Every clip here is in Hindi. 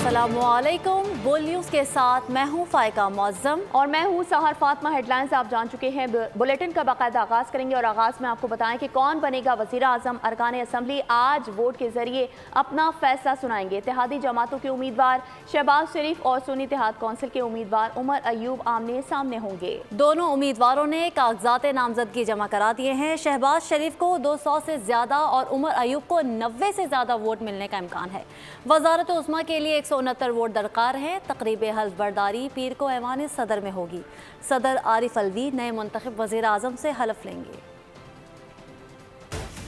अस्सलामुअलैकुम। बुल न्यूज़ के साथ मैं हूँ फायका मौज़म और मैं हूँ सहर फातिमा। हेडलाइंस आप जान चुके हैं। बुलेटिन का बाकायदा आगाज़ करेंगे और आगाज़ में आपको बताएं कि कौन बनेगा वज़ीर आज़म। अरकान असम्बली आज वोट के जरिए अपना फैसला सुनाएंगे। इत्तेहादी जमातों के उम्मीदवार शहबाज शरीफ और सुन्नी इत्तेहाद कौंसिल के उम्मीदवार उमर अयूब आमने सामने होंगे। दोनों उम्मीदवारों ने कागजात नामजदगी जमा करा दिए हैं। शहबाज शरीफ को 200 से ज़्यादा और उमर अयूब को 90 से ज़्यादा वोट मिलने का इम्कान है। वज़ारत उस्मा के लिए 169 वोट दरकार हैं। तकरीब हल्फ बर्दारी पीर को ऐवान सदर में होगी। सदर आरिफ अलवी नए मुंतखब वज़ीर आज़म से हलफ लेंगे।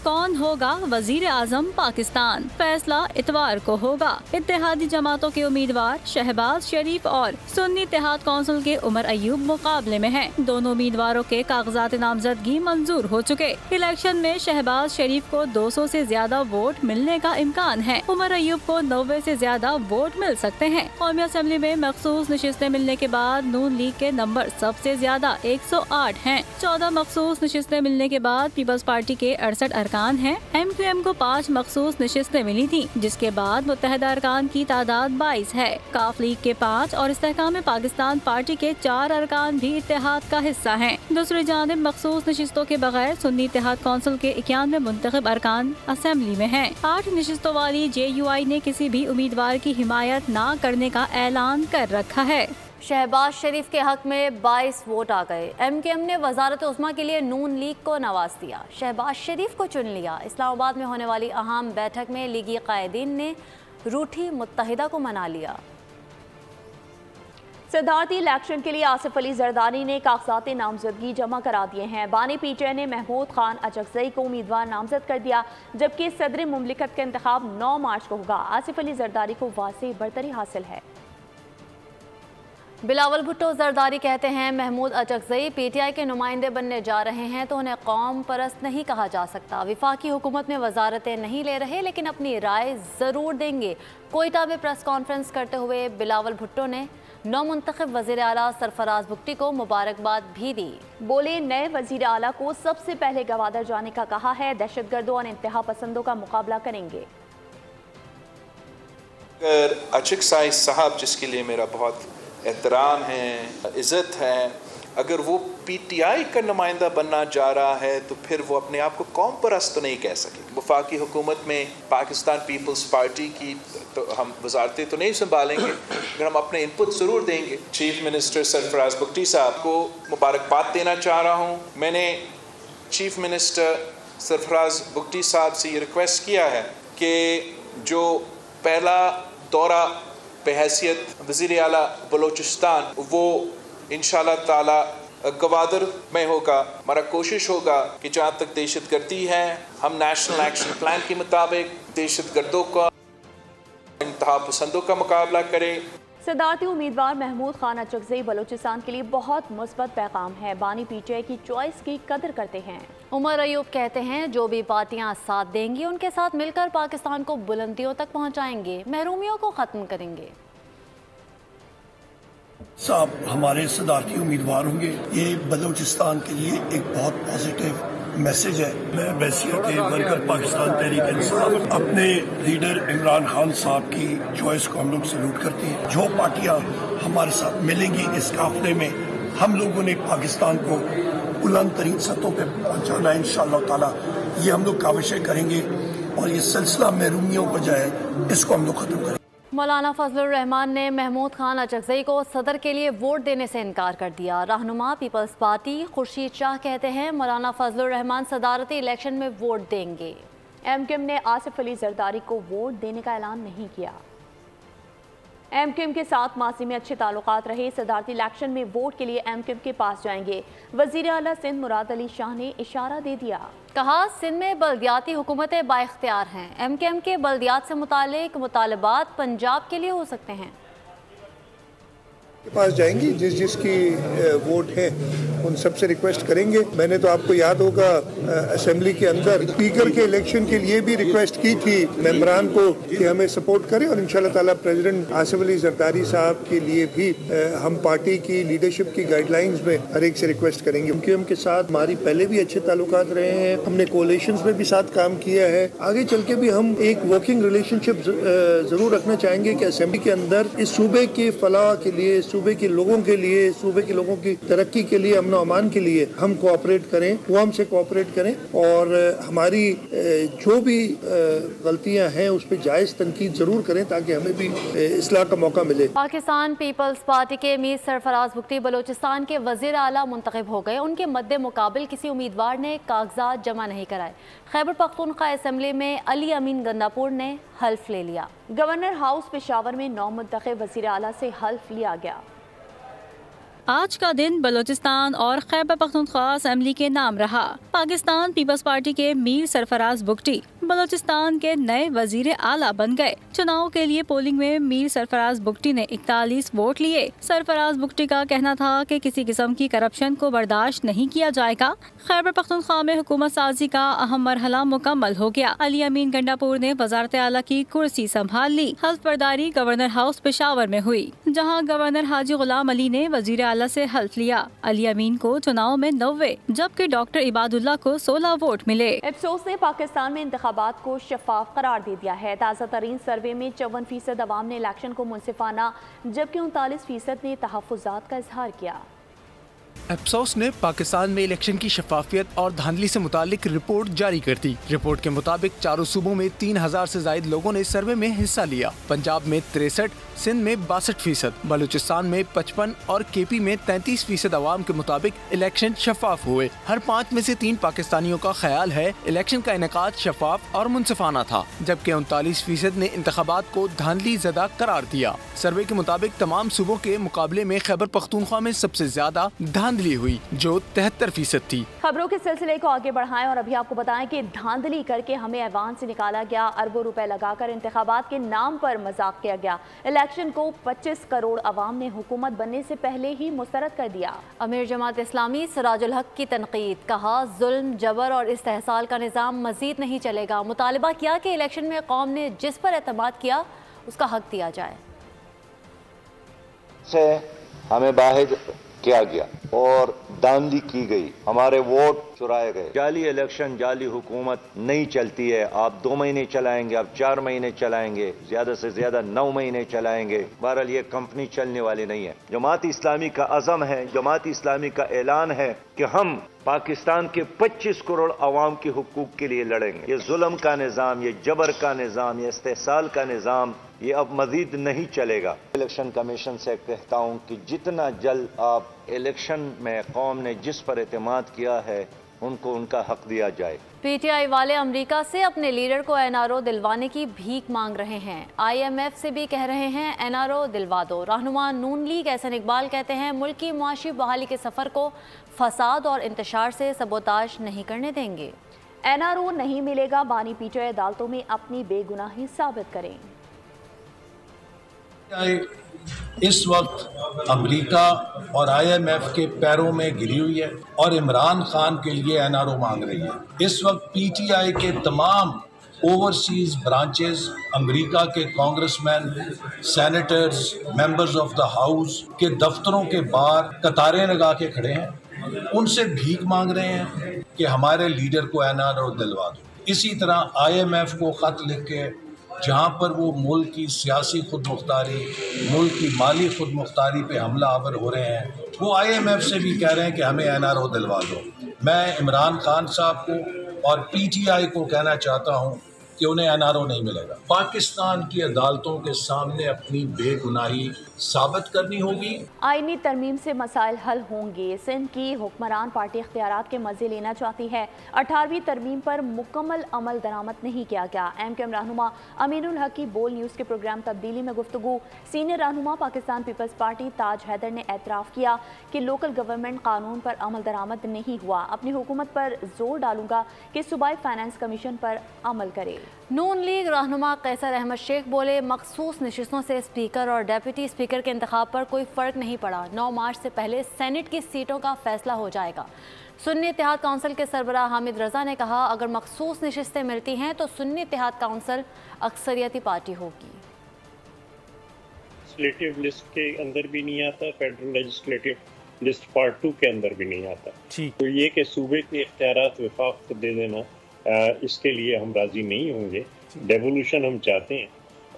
कौन होगा वजीर आजम पाकिस्तान, फैसला इतवार को होगा। इत्तेहादी जमातों के उम्मीदवार शहबाज शरीफ और सुन्नी इत्तेहाद कौंसिल के उमर अयूब मुकाबले में हैं। दोनों उम्मीदवारों के कागजात नामजदगी मंजूर हो चुके। इलेक्शन में शहबाज शरीफ को 200 से ज्यादा वोट मिलने का इम्कान है। उमर अयूब को 90 से ज्यादा वोट मिल सकते हैं। कौमी असम्बली में मखसूस नशिस्तें मिलने के बाद नून लीग के नंबर सबसे ज्यादा 108 हैं। 14 मखसूस नशिस्तें मिलने के बाद पीपल्स पार्टी के 68 अरकान है। MQM को 5 मखसूस नशिस्तें मिली थी, जिसके बाद मुत्तहिदा अरकान की तादाद 22 है। काफ लीग के 5 और इस्तेहकाम पाकिस्तान पार्टी के 4 अरकान भी इत्तेहाद का हिस्सा हैं। दूसरी जानिब मखसूस नशिस्तों के बगैर सुन्नी इत्तेहाद कौंसिल के 91 मुंतखब अरकान असेंबली में हैं। 8 नशिस्तों वाली JUI ने किसी भी उम्मीदवार की हिमायत न करने का ऐलान कर रखा है। शहबाज शरीफ के हक में 22 वोट आ गए। MQM ने वजारत उस्मा के लिए नून लीग को नवाज दिया। शहबाज शरीफ को चुन लिया। इस्लामाबाद में होने वाली अहम बैठक में लीगी कायदीन ने रूठी मुत्तहिदा को मना लिया। सदारती इलेक्शन के लिए आसिफ अली जरदारी ने कागजात नामजदगी जमा करा दिए हैं। बानी PTI ने महमूद खान अचकजई को उम्मीदवार नामजद कर दिया, जबकि सदर मुमलिकत का इंतखाब 9 मार्च को होगा। आसिफ अली जरदारी को वाज़ेह बरतरी हासिल है। बिलावल भुट्टो जरदारी कहते हैं महमूद अचकजई PTI के नुमाइंदे बनने जा रहे हैं तो उन्हें कौम परस्त नहीं कहा जा सकता। विफाकी हुकूमत में वजारतें नहीं ले रहे, लेकिन अपनी राय ज़रूर देंगे। कोयटा में प्रेस कॉन्फ्रेंस करते हुए बिलावल भुट्टो ने नौ मुंतखब वज़ीर आला सरफराज भुट्टी को मुबारकबाद भी दी। बोले नए वज़ीर आला को सबसे पहले गवादर जाने का कहा है। दहशतगर्दों और इंतहा पसंदों का मुकाबला करेंगे। अचकजई साहब, जिसके लिए मेरा बहुत एहतराम है, इज़्ज़त है, अगर वो PTI का नुमाइंदा बनना जा रहा है तो फिर वो अपने आप को कौम परस्त तो नहीं कह सके। वफाकी हुकूमत में पाकिस्तान पीपल्स पार्टी की तो हम वजारतें तो नहीं संभालेंगे, मगर हम अपने इनपुट ज़रूर देंगे। चीफ मिनिस्टर सरफराज भुट्टी साहब को मुबारकबाद देना चाह रहा हूँ। मैंने चीफ मिनिस्टर सरफराज भुट्टी साहब से ये रिक्वेस्ट किया है कि जो पहला दौरा बहैसियत वज़ीर आला बलोचिस्तान वो इंशाअल्लाह ताला गवादर में होगा। हमारा कोशिश होगा कि जहाँ तक दहशतगर्दी है, हम नेशनल एक्शन प्लान के मुताबिक दहशतगर्दों का, इंतहा पसंदों का मुकाबला करें। सदारती उम्मीदवार महमूद खान अचकजई बलोचिस्तान के लिए बहुत मुस्बत पैगाम है। बानी PTI की चॉइस की कदर करते हैं। उमर अयूब कहते हैं जो भी पार्टियां साथ देंगी उनके साथ मिलकर पाकिस्तान को बुलंदियों तक पहुंचाएंगे, महरूमियों को खत्म करेंगे। साहब हमारे सदारती उम्मीदवार होंगे। ये बलूचिस्तान के लिए एक बहुत पॉजिटिव मैसेज है। मैं बैसियत वर्कर पाकिस्तान तहरीक इंसाफ अपने लीडर इमरान खान साहब की चॉइस को हम लोग सल्यूट करते हैं। जो पार्टियां हमारे साथ मिलेंगी इस काफले में, हम लोगों ने पाकिस्तान को बुलंद तरीन सतहों पर पहुँचाना है इंशाअल्लाह ताला। ये हम लोग काविशें करेंगे और ये सिलसिला महरूमियों का जो है इसको हम लोग खत्म करेंगे। मौलाना फजलुर रहमान ने महमूद खान अचकजई को सदर के लिए वोट देने से इनकार कर दिया। रहनुमा पीपल्स पार्टी खुर्शीद शाह कहते हैं मौलाना फजलुर रहमान सदारती इलेक्शन में वोट देंगे। MQM ने आसिफ अली जरदारी को वोट देने का ऐलान नहीं किया। MQM के साथ माजी में अच्छे ताल्लुकात रहे। सदारती इलेक्शन में वोट के लिए MQM के पास जाएंगे। वज़ीर आला सिंध मुराद अली शाह ने इशारा दे दिया। कहा सिंध में बल्दियाती हुकूमतें बाइख्तियार हैं। MQM के बल्दियात से मुतालिक मुतालबात पंजाब के लिए हो सकते हैं। पास जाएंगी, जिसकी वोट है उन सबसे रिक्वेस्ट करेंगे। मैंने तो आपको याद होगा असेंबली के अंदर स्पीकर के इलेक्शन के लिए भी रिक्वेस्ट की थी मेंबरान को कि हमें सपोर्ट करें, और इंशाल्लाह ताला प्रेसिडेंट आसिफ अली जरदारी साहब के लिए भी हम पार्टी की लीडरशिप की गाइडलाइंस में हर एक से रिक्वेस्ट करेंगे। उनके के साथ हमारी पहले भी अच्छे ताल्लुकात रहे हैं, हमने कोalitions में भी साथ काम किया है, आगे चल के भी हम एक वर्किंग रिलेशनशिप जरूर रखना चाहेंगे कि असेंबली के अंदर इस सूबे के फलाह के लिए, सूबे के लोगों के लिए, सूबे के लोगों की तरक्की के लिए, अमन अमान के लिए हम कोऑपरेट करें, वो हमसे कोऑपरेट करें, और हमारी जो भी गलतियां हैं उस पर जायज तनकीद जरूर करें ताकि हमें भी इस्लाह का मौका मिले। पाकिस्तान पीपल्स पार्टी के मीर सरफराज बुगटी बलोचिस्तान के वजीर आला मुंतखब हो गए। उनके मद्दे मुकाबिल किसी उम्मीदवार ने कागजात जमा नहीं कराए। खैबर पख्तूनख्वा असेंबली में अली अमीन गंदापुर ने हल्फ ले लिया। गवर्नर हाउस पेशावर में नौ मुंतखब वजीर आला से हल्फ लिया गया। आज का दिन बलोचिस्तान और खैबर पख्तूनख्वा असेंबली के नाम रहा। पाकिस्तान पीपल्स पार्टी के मीर सरफराज बुगटी बलोचिस्तान के नए वजीर आला बन गए। चुनाव के लिए पोलिंग में मीर सरफराज बुगटी ने 41 वोट लिए। सरफराज बुगटी का कहना था कि किसी किस्म की करप्शन को बर्दाश्त नहीं किया जाएगा। खैबर पख्तूनख्वा में हुकूमत साजी का अहम मरहला मुकम्मल हो गया। अली अमीन गंडापुर ने वजारत आला की कुर्सी संभाल ली। हल्फ बर्दारी गवर्नर हाउस पेशावर में हुई, जहाँ गवर्नर हाजी गुलाम अली ने वजीर आला से हल्फ लिया। अली अमीन को चुनाव में 90 जबकि डॉक्टर इबादुल्ला को 16 वोट मिले। अफसोस ने पाकिस्तान में इंतखाबात को शफाफ करार दे दिया है। ताज़ा तरीन सर्वे में 54% अवाम ने इलेक्शन को मुनसिफाना, जबकि 39% ने तहफ़्फ़ुज़ात का इजहार किया। अफसोस ने पाकिस्तान में इलेक्शन की शफाफियत और धांधली से मुतालिक रिपोर्ट जारी कर दी। रिपोर्ट के मुताबिक चारों सूबों में 3000 से ज्यादा लोगों ने सर्वे में हिस्सा लिया। पंजाब में 63, सिंध में 62%, बलूचिस्तान में 55 और केपी में 33% अवाम के मुताबिक इलेक्शन शफाफ हुए। हर 5 में से 3 पाकिस्तानियों का ख्याल है इलेक्शन का इनेकाद शफाफ और मुनसिफाना था, जबकि 39% ने इंतखाबात को धांधली ज़दा करार दिया। सर्वे के मुताबिक तमाम सूबों के मुकाबले में खैबर पख्तूनख्वा में सबसे ज्यादा धांधली हुई, जो 73% थी। खबरों के सिलसिले को आगे बढ़ाएं और अभी आपको बताएं कि धांधली करके हमें ऐवान से निकाला गया, अरबों रुपए लगाकर इंतखाबात के नाम पर मजाक किया गया। इलेक्शन को 25 करोड़ अवाम ने हुकूमत बनने से पहले ही मुस्तरद कर दिया। अमीर जमात इस्लामी सिराजुल हक की तनकीद, कहा जुल्म, जबर और इस्तेहसाल का निज़ाम मजीद नहीं चलेगा। मुतालबा किया कि इलेक्शन में कौम ने जिस पर एतमाद किया उसका हक दिया जाए। से हमें बाहिर किया गया और धांधली की गई, हमारे वोट चुराए गए। जाली इलेक्शन, जाली हुकूमत नहीं चलती है। आप 2 महीने चलाएंगे, आप 4 महीने चलाएंगे, ज्यादा से ज्यादा 9 महीने चलाएंगे। बहरहाल ये कंपनी चलने वाली नहीं है। जमात इस्लामी का अज़म है, जमात इस्लामी का ऐलान है कि हम पाकिस्तान के 25 करोड़ अवाम के हुकूक के लिए लड़ेंगे। ये जुल्म का निज़ाम, ये जबर का निज़ाम, ये इस्तेहसाल का निज़ाम, ये अब मजीद नहीं चलेगा। इलेक्शन कमीशन से कहता हूँ कि जितना जल्द आप इलेक्शन में कौम ने जिस पर एतमाद किया है उनको उनका हक दिया जाए। पीटीआई वाले अमेरिका से अपने लीडर को एनआरओ दिलवाने की भीख मांग रहे हैं। आईएमएफ से भी कह रहे हैं एनआरओ दिलवा दो। रहनुमा नून लीग एहसन इकबाल कहते हैं मुल्क की मुआशी बहाली के सफर को फसाद और इंतशार से सबोताज नहीं करने देंगे। एनआरओ नहीं मिलेगा, बानी पीटीआई अदालतों में अपनी बेगुनाही साबित करें। इस वक्त अमेरिका और आईएमएफ के पैरों में गिरी हुई है और इमरान खान के लिए एनआरओ मांग रही है। इस वक्त पीटीआई के तमाम ओवरसीज ब्रांचेस अमेरिका के congressman, senators, members of the house के दफ्तरों के बाहर कतारें लगा के खड़े हैं। उनसे भीख मांग रहे हैं कि हमारे लीडर को एनआरओ दिलवा दो। इसी तरह आईएमएफ को खत लिख के जहाँ पर वो मुल्क की सियासी खुदमुख्तारी, मुल्क की माली खुदमुख्तारी पे हमला आवर हो रहे हैं, वो आईएमएफ से भी कह रहे हैं कि हमें एनआरओ दिलवा दो। मैं इमरान खान साहब को और पीटीआई को कहना चाहता हूँ कि उन्हें एनआरओ नहीं मिलेगा। पाकिस्तान की अदालतों के सामने अपनी बेगुनाही साबित करनी होगी। आईनी तरमीम से मसाइल हल होंगे। सिंध की हुक्मरान पार्टी इख्तियारात के मजे लेना चाहती है। 18वीं तरमीम पर मुकम्मल अमल दरामद नहीं किया गया। एमकेएम रहनुमा अमीनुल हक की बोल न्यूज़ के प्रोग्राम तब्दीली में गुफ्तगू। सीनियर रहनुमा पाकिस्तान पीपल्स पार्टी ताज हैदर ने एतराफ़ किया कि लोकल गवर्नमेंट कानून पर अमल दरामद नहीं हुआ। अपनी हुकूमत पर जोर डालूंगा कि सूबाई फाइनेंस कमीशन पर अमल करे। नून लीग रहनुमा कैसर अहमद शेख बोले, मखसूस नशिस्तों से स्पीकर और डेप्यूटी स्पीकर के इंतखाब पर कोई फ़र्क नहीं पड़ा। 9 मार्च से पहले सेनेट की सीटों का फैसला हो जाएगा। सुन्नी इत्तेहाद काउंसिल के सरबराह हामिद रजा ने कहा, अगर मखसूस नशिस्तें मिलती हैं तो सुन्नी इत्तेहाद काउंसिल अक्सरियती पार्टी होगी। लेजिस्लेटिव लिस्ट के अंदर भी नहीं आता, फेडरल लेजिस्लेटिव लिस्ट पार्ट 2 के अंदर भी नहीं आता। तो ये कि सूबे के इख्तियारात वफाक को दे देना, इसके लिए हम राजी नहीं होंगे। डेवोल्यूशन हम चाहते हैं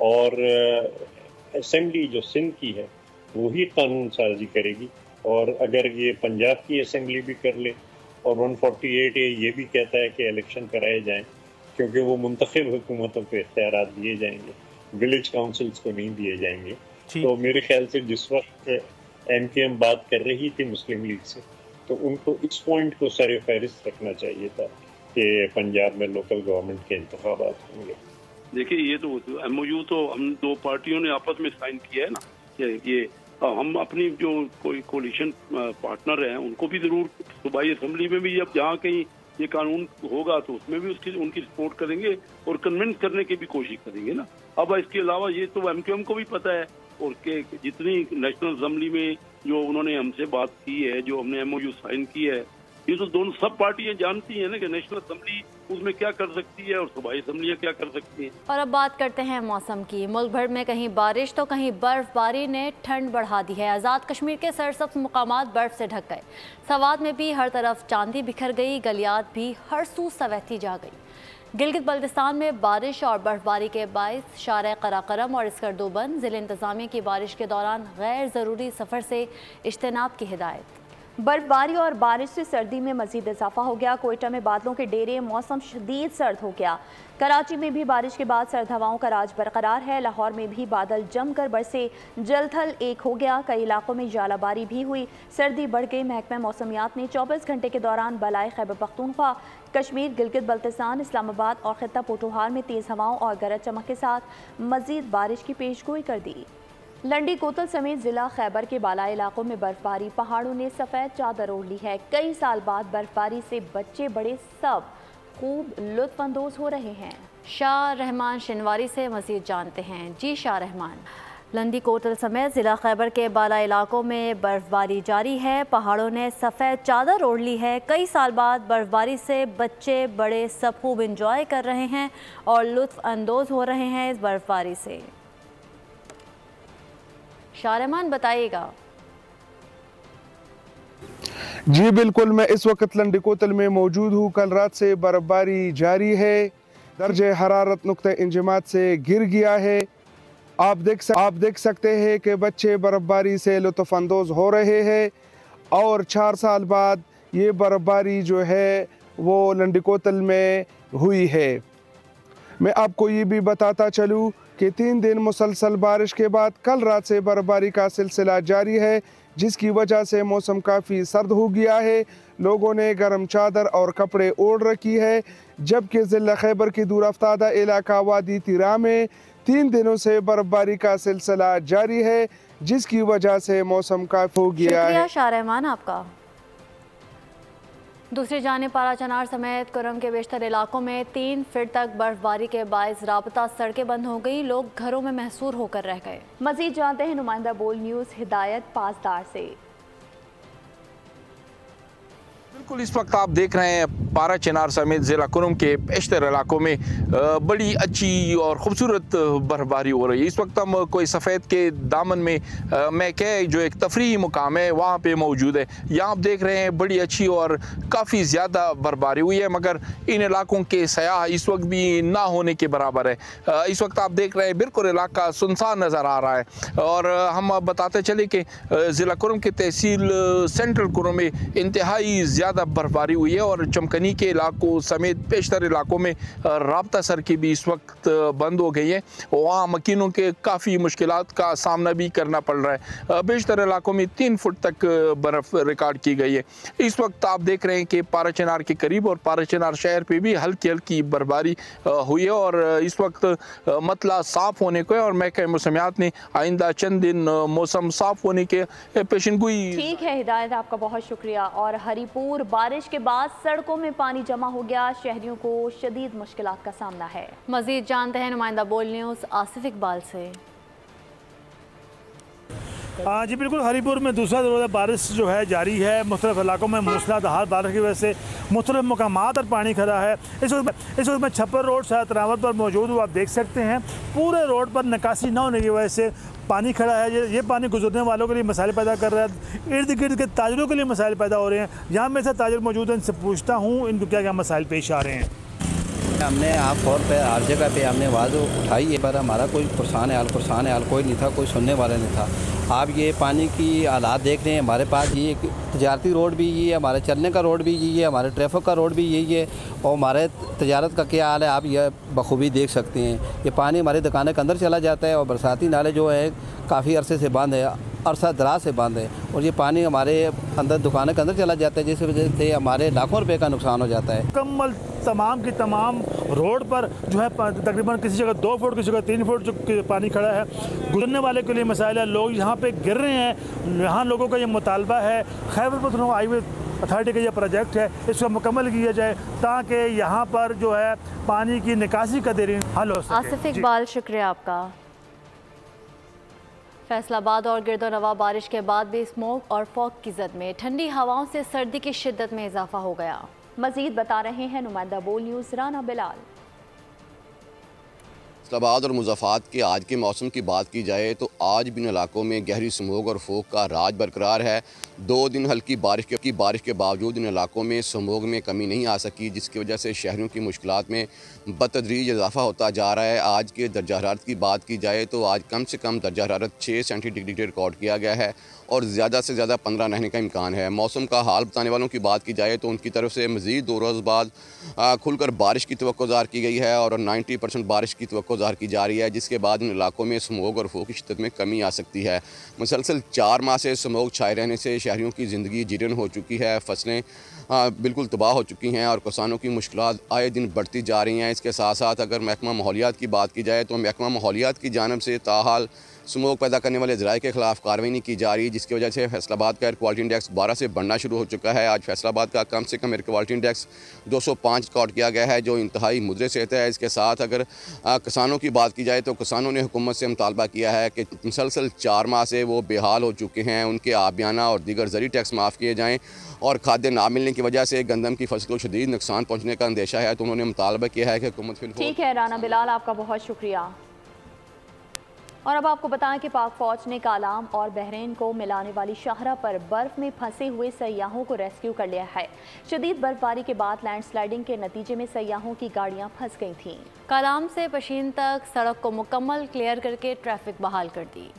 और असेंबली जो सिंध की है वही कानून साजी करेगी। और अगर ये पंजाब की असेंबली भी कर ले और 148A ये भी कहता है कि इलेक्शन कराए जाएं, क्योंकि वो मुंतखब हुकूमतों को इख्तियारात दिए जाएंगे, विलेज काउंसिल्स को नहीं दिए जाएंगे। तो मेरे ख्याल से जिस वक्त MKM बात कर रही थी मुस्लिम लीग से, तो उनको इस पॉइंट को सर फहरिस्त रखना चाहिए था कि पंजाब में लोकल गवर्नमेंट के इंतखाबात होंगे। देखिए, ये तो MOU तो हम 2 पार्टियों ने आपस में साइन किया है ना, ये हम अपनी जो कोई कोलिशन पार्टनर हैं उनको भी जरूर सूबाई असेंबली में भी अब जहाँ कहीं ये कानून होगा तो उसमें भी उनकी सपोर्ट करेंगे और कन्विंस करने की भी कोशिश करेंगे ना। अब इसके अलावा ये तो MKM को भी पता है और के जितनी नेशनल असेंबली में जो उन्होंने हमसे बात की है, जो हमने MOU साइन की है, ये तो दोनों सब पार्टियां जानती हैं ना कि नेशनल असेंबली उसमें क्या कर सकती है और सूबाई असेंबलियां क्या कर सकती हैं। और अब बात करते हैं मौसम की। मुल्क भर में कहीं बारिश तो कहीं बर्फबारी ने ठंड बढ़ा दी है। आज़ाद कश्मीर के सरसब्ज मुकामात बर्फ से ढक गए। सवात में भी हर तरफ चांदी बिखर गई, गलियात भी हर सू सवैती जा गई। गिलगित बल्तिस्तान में बारिश और बर्फबारी के बायस शारे कराकरम और स्कर्दोबंद ज़िले इंतज़ामिया की बारिश के दौरान गैर ज़रूरी सफ़र से इज्तनाब की हिदायत। बर्फबारी और बारिश से सर्दी में मजीद इजाफा हो गया। कोयटा में बादलों के डेरे, मौसम शदीद सर्द हो गया। कराची में भी बारिश के बाद सर्द हवाओं का राज बरकरार है। लाहौर में भी बादल जमकर बरसे, जलथल एक हो गया। कई इलाकों में जालाबारी भी हुई, सर्दी बढ़ गई। महकमा मौसमियात ने 24 घंटे के दौरान बलाए खैबर पख्तूनख्वा, कश्मीर, गिलगित बल्तिस्तान, इस्लामाबाद और खित्ता पोठोहार में तेज़ हवाओं और गरज चमक के साथ मजीद बारिश की पेशगोई कर दी। लंडी कोतल समेत जिला खैबर के बालाई इलाकों में बर्फबारी, पहाड़ों ने सफ़ेद चादर ओढ़ ली है। कई साल बाद बर्फबारी से बच्चे बड़े सब खूब लुत्फानंदोज हो रहे हैं। शाह रहमान शिनवारी से मज़ीद जानते हैं। जी शाह रहमान। लंडी कोतल समेत ज़िला खैबर के बालाई इलाकों में बर्फबारी जारी है, पहाड़ों ने सफ़ेद चादर ओढ़ ली है। कई साल बाद बर्फबारी से बच्चे बड़े सब खूब इंजॉय कर रहे हैं और लुत्फ़ अंदोज़ हो रहे हैं इस बर्फबारी से। शाहरमान बताइएगा। जी बिल्कुल, मैं इस वक्त लंडी कोतल में मौजूद हूँ। कल रात से बर्फबारी जारी है, दर्जे हरारत नुक्ते इंजमात से गिर गया है। आप देख सकते हैं कि बच्चे बर्फबारी से लुत्फ़अंदोज़ हो रहे हैं और 4 साल बाद ये बर्फबारी जो है वो लंडी कोतल में हुई है। मैं आपको ये भी बताता चलूँ कि 3 दिन मुसलसल बारिश के बाद कल रात से बर्फबारी का सिलसिला जारी है, जिसकी वजह से मौसम काफ़ी सर्द हो गया है। लोगों ने गर्म चादर और कपड़े ओढ़ रखी है, जबकि ज़िला खैबर की दूर अफ्तादा इलाका वादी तिरा में 3 दिनों से बर्फबारी का सिलसिला जारी है, जिसकी वजह से मौसम काफ़ी हो गया है। शाहरमान आपका। दूसरी जानिब पारा चनार समेत कुरम के बेशतर इलाकों में 3 फीट तक बर्फबारी के बायस राबता सड़कें बंद हो गई, लोग घरों में महसूर होकर रह गए। मजीद जानते हैं नुमाइंदा बोल न्यूज़ हिदायत पासदार से। बिल्कुल, इस वक्त आप देख रहे हैं पारा चनार समेत ज़िला कुरम के बेशतर इलाकों में बड़ी अच्छी और ख़ूबसूरत बर्फबारी हो रही है। इस वक्त हम कोई सफ़ेद के दामन में मैके जो एक तफरीही मुकाम है वहाँ पे मौजूद है। यहाँ आप देख रहे हैं बड़ी अच्छी और काफ़ी ज़्यादा बर्फबारी हुई है, मगर इन इलाकों के सयाह इस वक्त भी ना होने के बराबर है। इस वक्त आप देख रहे हैं बिल्कुल इलाका सुनसान नज़र आ रहा है। और हम बताते चले कि ज़िला कुरम के तहसील सेंट्रल कुरम में इंतहाई ज़्यादा बर्फबारी हुई है और चमकनी के इलाकों समेत बेशतर इलाकों में राब्ता सड़कें भी इस वक्त बंद हो गई हैं। वहाँ मकीनों के काफ़ी मुश्किलात का सामना भी करना पड़ रहा है। बेशतर इलाकों में 3 फुट तक बर्फ़ रिकॉर्ड की गई है। इस वक्त आप देख रहे हैं कि पारा चनार के करीब और पारा चनार शहर पे भी हल्की हल्की बर्फबारी हुई है और इस वक्त मतला साफ़ होने को है और महकमा मौसमियात ने आइंदा चंद दिन मौसम साफ़ होने के पेशनगोई। ठीक है हिदायत, आपका बहुत शुक्रिया। और हरिपुर बारिश के बाद सड़कों में पानी जमा हो गया, शहरियों को शदीद मुश्किलात का सामना है। मजीद जानते हैं नुमाइंदा बोल न्यूज़ आसिफ इकबाल से। जी बिल्कुल, हरीपुर में दूसरा रोज़ा बारिश जो है जारी है। मुख्तलिफ इलाकों में मूसलाधार बारिश की वजह से मुख्तलिफ मकामात पर पानी खड़ा है। इस वक्त मैं छप्पर रोड शायद रावत पर मौजूद हूँ। आप देख सकते हैं पूरे रोड पर निकासी न होने की वजह से पानी खड़ा है। ये पानी गुजरने वालों के लिए मसाइल पैदा कर रहा है, इर्द गिर्द के ताजरों के लिए मसाइल पैदा हो रहे हैं। यहाँ मेरे साथ ताजर मौजूद हैं, इनसे पूछता हूँ इनको क्या क्या मसाइल पेश आ रहे हैं। हमने आप तौर पर हर जगह पे हमने आवाज़ उठाई है, पर हमारा कोई पुरसान हाल कोई नहीं था, कोई सुनने वाला नहीं था। आप ये पानी की हालात देख रहे हैं। हमारे पास ये एक तजारती रोड भी यही है, हमारे चलने का रोड भी यही है, हमारे ट्रैफिक का रोड भी यही है, और हमारे तजारत का क्या हाल है आप ये बखूबी देख सकते हैं। ये पानी हमारी दुकानों के अंदर चला जाता है, और बरसाती नाले जो है काफ़ी अरसे से बंद है, अरसा दराज से बंद है, और ये पानी हमारे अंदर दुकानों के अंदर चला जाता है, जिस वजह से हमारे लाखों रुपए का नुकसान हो जाता है। मुकम्मल तमाम की तमाम रोड पर जो है तकरीबन किसी जगह 2 फुट किसी जगह 3 फुट जो पानी खड़ा है। गुजरने वाले के लिए मसाइल है, लोग यहाँ पे गिर रहे हैं। यहाँ लोगों का ये मुतालबा है खैबर पख्तूनख्वा हाईवे अथॉरिटी का ये प्रोजेक्ट है, इसको मुकम्मल किया जाए ताकि यहाँ पर जो है पानी की निकासी का देरी हल हो सके। आसिफ इकबाल, शुक्रिया आपका। फैसलाबाद और गिरदोनवा बारिश के बाद भी स्मोक और फॉग की जद में ठंडी हवाओं से सर्दी की शिद्दत में इजाफा हो गया। मजीद बता रहे हैं नुमाइंदा बोल न्यूज़ राना बिलाल। फैसलाबाद और मुज़फ़्फ़राबाद के आज के मौसम की बात की जाए तो आज भी इन इलाकों में गहरी स्मोक और फोग का राज बरकरार है। 2 दिन हल्की बारिश के बावजूद इन इलाकों में स्मोक में कमी नहीं आ सकी, जिसकी वजह से शहरियों की मुश्किलात में बतदरीज इजाफा होता जा रहा है। आज के दर्जा हरारत की बात की जाए तो आज कम से कम दर्जा हरारत 6 सेंटीग्रेड रिकॉर्ड किया गया है और ज़्यादा से ज़्यादा 15 रहने का इम्कान है। मौसम का हाल बताने वालों की बात की जाए तो उनकी तरफ से मज़ीद 2 रोज़ बाद खुलकर बारिश की तवक्को ज़ाहिर की गई है और 90% बारिश की तवक्को ज़ाहिर की जा रही है, जिसके बाद इन इलाकों में स्मोक और फोग की शिद्दत में कमी आ सकती है। मुसलसल 4 माह से स्मोक छाए रहने से शहरियों की ज़िंदगी जीरन हो चुकी है, फसलें बिल्कुल तबाह हो चुकी हैं और किसानों की मुश्किलात आए दिन बढ़ती जा रही हैं। इसके साथ साथ अगर महकमा माहौलियात की बात की जाए तो महकमा माहौलियात की जानिब से ताहाल स्मोक पैदा करने वाले ज़राए के खिलाफ कार्रवाई नहीं की जा रही, जिसकी वजह से फैसलाबाद का एयर क्वालिटी इंडेक्स 12 से बढ़ना शुरू हो चुका है। आज फैसलाबाद का कम से कम एयर क्वालिटी इंडेक्स 205 रिकॉर्ड किया गया है, जो इंतहाई मुद्रे सेहत है। इसके साथ अगर किसानों की बात की जाए तो किसानों ने हुकूमत से मुतालबा किया है कि मुसलसल 4 माह से वो बेहाल हो चुके हैं, उनके आबियाना और दीगर ज़री टैक्स माफ़ किए जाएँ और खाद्य ना मिलने की वजह से गंदम की फसल को शदीद नुकसान पहुँचने का अंदेशा है, तो उन्होंने मुतालबा किया है कि हुकूमत। ठीक है राना बिलाल, आपका बहुत शुक्रिया। और अब आपको बताएं कि पाक फौज ने कालाम और बहरीन को मिलाने वाली शाहरा पर बर्फ में फंसे हुए सयाहों को रेस्क्यू कर लिया है। शदीद बर्फबारी के बाद लैंडस्लाइडिंग के नतीजे में सयाहों की गाड़ियां फंस गई थीं। कालाम से पशीन तक सड़क को मुकम्मल क्लियर करके ट्रैफिक बहाल कर दी।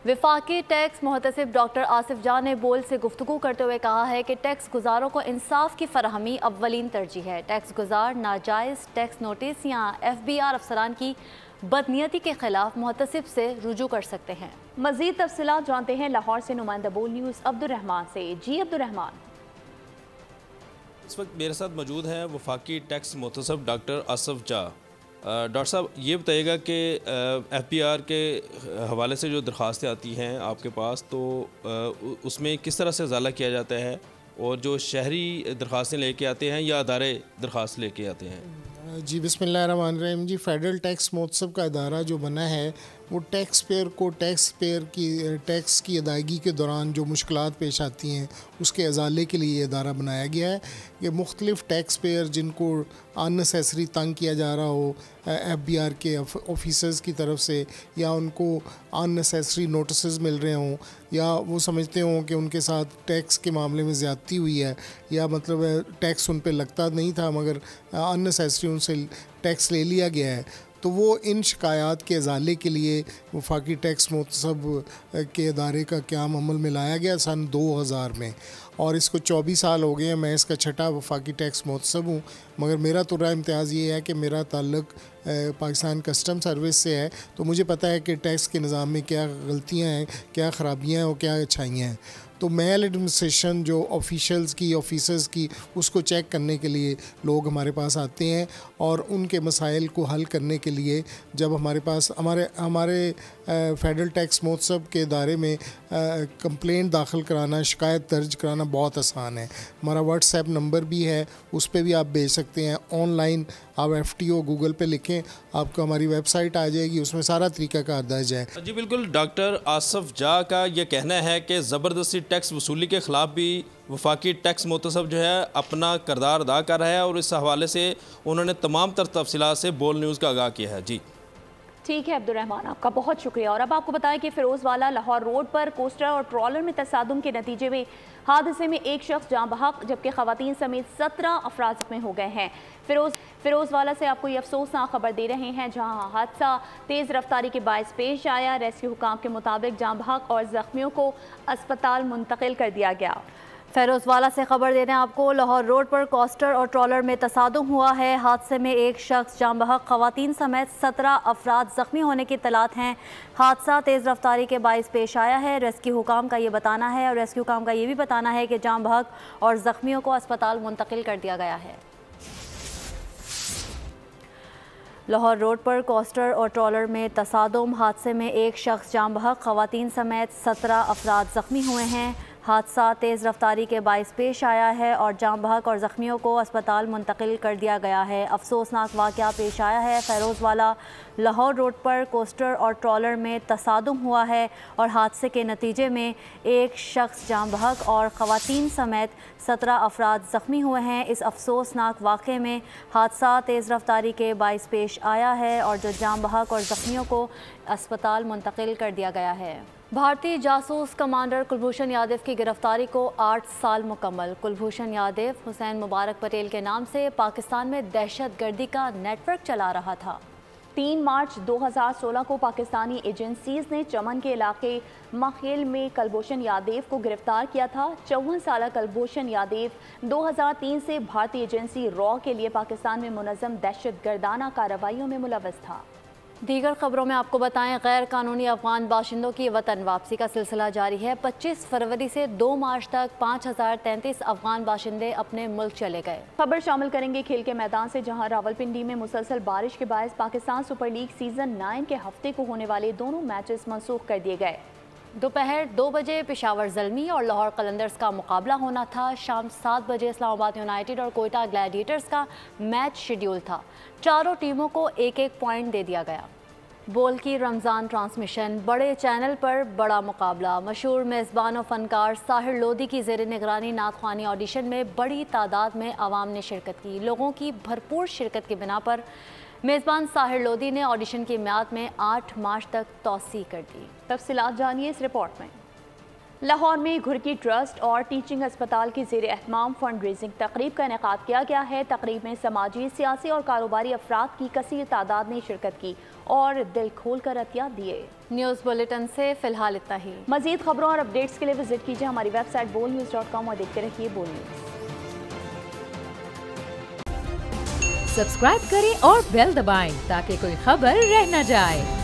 विफाकी टैक्स मुहतसिब डॉक्टर आसिफ जान ने बोल से गुफ्तगू करते हुए कहा है कि टैक्स गुजारों को इंसाफ की फराहमी अव्वलीन तरजीह है। टैक्स गुजार नाजायज़ टैक्स नोटिस या FBI अफसरान की बदनीयती के खिलाफ मुहतसिब से रुजू कर सकते हैं। मज़ीद तफसीलात जानते हैं लाहौर से नुमाइंदा बोल न्यूज़ अब्दुर्रहमान से। जी अब्दुर्रहमान, इस वक्त मेरे साथ मौजूद हैं वफाकी टैक्स मुहतसिब डॉक्टर आसिफ जा। डॉक्टर साहब, ये बताइएगा कि FBR के हवाले से जो दरख्वास्तें आती हैं आपके पास, तो उसमें किस तरह से इजाला किया जाता है, और जो शहरी दरख्वास्तें लेके आते हैं या अदारे दरख्वास्त लेके आते हैं? जी बिस्मिल्लाहिर्रहमानिर्रहीम। जी फेडरल टैक्स महोत्सव का इदारा जो बना है वो टैक्स पेयर को टैक्स की अदायगी के दौरान जो मुश्किलात पेश आती हैं उसके अजाले के लिए ये इदारा बनाया गया है। ये मुख्तलिफ़ टैक्स पेयर जिनको अननेसेसरी तंग किया जा रहा हो FBR के ऑफिसर्स की तरफ से, या उनको अननेसेसरी नोटिस मिल रहे हों, या वो समझते हों कि उनके साथ टैक्स के मामले में ज़्यादती हुई है, या मतलब टैक्स उन पे लगता नहीं था मगर अननेसेसरी उनसे टैक्स ले लिया गया है, तो वो इन शिकायत के अजाले के लिए वफाकी टैक्स मुहतसब के इदारे का क़याम अमल में लाया गया सन 2000 में, और इसको 24 साल हो गए हैं। मैं इसका छठा वफाकी टैक्स मुहतसब हूँ, मगर मेरा तुर्रा इम्तियाज़ ये है कि मेरा ताल्लुक़ पाकिस्तान कस्टम सर्विस से है, तो मुझे पता है कि टैक्स के निज़ाम में क्या गलतियाँ हैं, क्या ख़राबियाँ हैं और क्या अच्छाइयाँ हैं। तो मेल एडमिनिस्ट्रेशन जो ऑफिशल्स की ऑफिसर्स की उसको चेक करने के लिए लोग हमारे पास आते हैं और उनके मसाइल को हल करने के लिए जब हमारे पास हमारे फेडरल टैक्स महोत्सव के दायरे में कंप्लेंट दाखिल कराना, शिकायत दर्ज कराना बहुत आसान है। हमारा व्हाट्सएप नंबर भी है, उस पर भी आप भेज सकते हैं। ऑनलाइन आप FTO गूगल पे लिखें, आपको हमारी वेबसाइट आ जाएगी, उसमें सारा तरीक़ाकार दर्ज है। जी बिल्कुल, डॉक्टर आसफ जा का ये कहना है कि ज़बरदस्ती टैक्स वसूली के ख़िलाफ़ भी वफाकी टैक्स मोतसब जो है अपना किरदार अदा कर रहा है और इस हवाले से उन्होंने तमाम तर तफसीलात से बोल न्यूज़ का आगाह किया है। जी ठीक है अब्दुर्रहमान, आपका बहुत शुक्रिया। और अब आपको बताएं कि फिरोजवाला लाहौर रोड पर कोस्टर और ट्रॉलर में तसादुम के नतीजे में हादसे में एक शख्स जाँ बहक जबकि खवातीन समेत 17 अफराद जख्मी हो गए हैं। फिरोजवाला से आपको ये अफसोसनाक खबर दे रहे हैं जहां हादसा तेज़ रफ्तारी के बायस पेश आया। रेस्क्यू हुकाम के मुताबिक जाँ बहक और जख्मियों को अस्पताल मुंतकिल कर दिया गया। फिरोजवाला से खबर दे रहे हैं आपको, लाहौर रोड पर कोस्टर और ट्रॉलर में तसादुम हुआ है। हादसे में एक शख्स जाँ बहक, खवातीन समेत 17 अफराद जख्मी होने की इत्तलात हैं। हादसा तेज़ रफ्तारी के बायस पेश आया है। रेस्क्यू हुकाम का ये बताना है और रेस्क्यू हुकाम का ये भी बताना है कि जाँ बहक और जख्मियों को अस्पताल मुंतकिल कर दिया गया है। लाहौर रोड पर कोस्टर और ट्रॉलर में तसादुम, हादसे में एक शख्स जाँ बहक, खवातीन समेत 17 अफराद ज़ख्मी हुए हैं। हादसा तेज़ रफ्तारी के बायस पेश आया है और जाँ बहक और ज़ख्मियों को अस्पताल मुंतकिल कर दिया गया है। अफसोसनाक वाक़या पेश आया है। फिरोजवाला लाहौर रोड पर कोस्टर और ट्रॉलर में तसादुम हुआ है और हादसे के नतीजे में एक शख्स जाँ बहक और ख़वातीन समेत 17 अफराद ज़ख्मी हुए हैं। इस अफसोसनाक वाक़े में हादसा तेज़ रफ्तारी के बायस पेश आया है और जो जाँ बहक और ज़ख्मियों को अस्पताल मुंतकिल कर दिया गया है। भारतीय जासूस कमांडर कुलभूषण यादव की गिरफ्तारी को 8 साल मुकम्मल। कुलभूषण यादव हुसैन मुबारक पटेल के नाम से पाकिस्तान में दहशतगर्दी का नेटवर्क चला रहा था। 3 मार्च 2016 को पाकिस्तानी एजेंसीज ने चमन के इलाके मखेल में कुलभूषण यादव को गिरफ्तार किया था। 54 साल कुलभूषण यादव 2003 से भारतीय एजेंसी रॉ के लिए पाकिस्तान में मुनज़्ज़म दहशतगर्दाना कार्रवाइयों में मुलव्वस था। दीगर खबरों में आपको बताएं, गैर कानूनी अफगान बाशिंदों की वतन वापसी का सिलसिला जारी है। 25 फरवरी से 2 मार्च तक 5033 अफगान बाशिंदे अपने मुल्क चले गए। खबर शामिल करेंगे खेल के मैदान से, जहां रावलपिंडी में मुसलसल बारिश के बायस पाकिस्तान सुपर लीग सीजन 9 के हफ्ते को होने वाले दोनों मैचेस मनसूख कर दिए गए। दोपहर 2 बजे पेशावर ज़ल्मी और लाहौर कलंदर्स का मुकाबला होना था। शाम 7 बजे इस्लामाबाद यूनाइटेड और कोयटा ग्लैडिएटर्स का मैच शेड्यूल था। चारों टीमों को 1-1 पॉइंट दे दिया गया। बोल की रमज़ान ट्रांसमिशन, बड़े चैनल पर बड़ा मुकाबला। मशहूर मेज़बान और फ़नकार साहिर लोधी की ज़ेर निगरानी नातख़्वानी ऑडिशन में बड़ी तादाद में आवाम ने शिरकत की। लोगों की भरपूर शिरकत की बिना पर मेज़बान साहिर लोधी ने ऑडिशन की मियाद में 8 मार्च तक तौसी कर दी। तफसीलात जानिए इस रिपोर्ट में। लाहौर में घुरकी ट्रस्ट और टीचिंग अस्पताल की ज़ेर एहतमाम फंड रेजिंग तकरीब का इनेकाद किया गया है। तकरीब में समाजी, सियासी और कारोबारी अफराद की कसीर तादाद ने शिरकत की और दिल खोल कर अतिया दिए। न्यूज़ बुलेटिन से फ़िलहाल इतना ही। मज़ीद खबरों और अपडेट्स के लिए विजिट कीजिए हमारी वेबसाइट bolnews.com और देखते रहिए बोल न्यूज़। सब्सक्राइब करें और बेल दबाएं ताकि कोई खबर रह न जाए।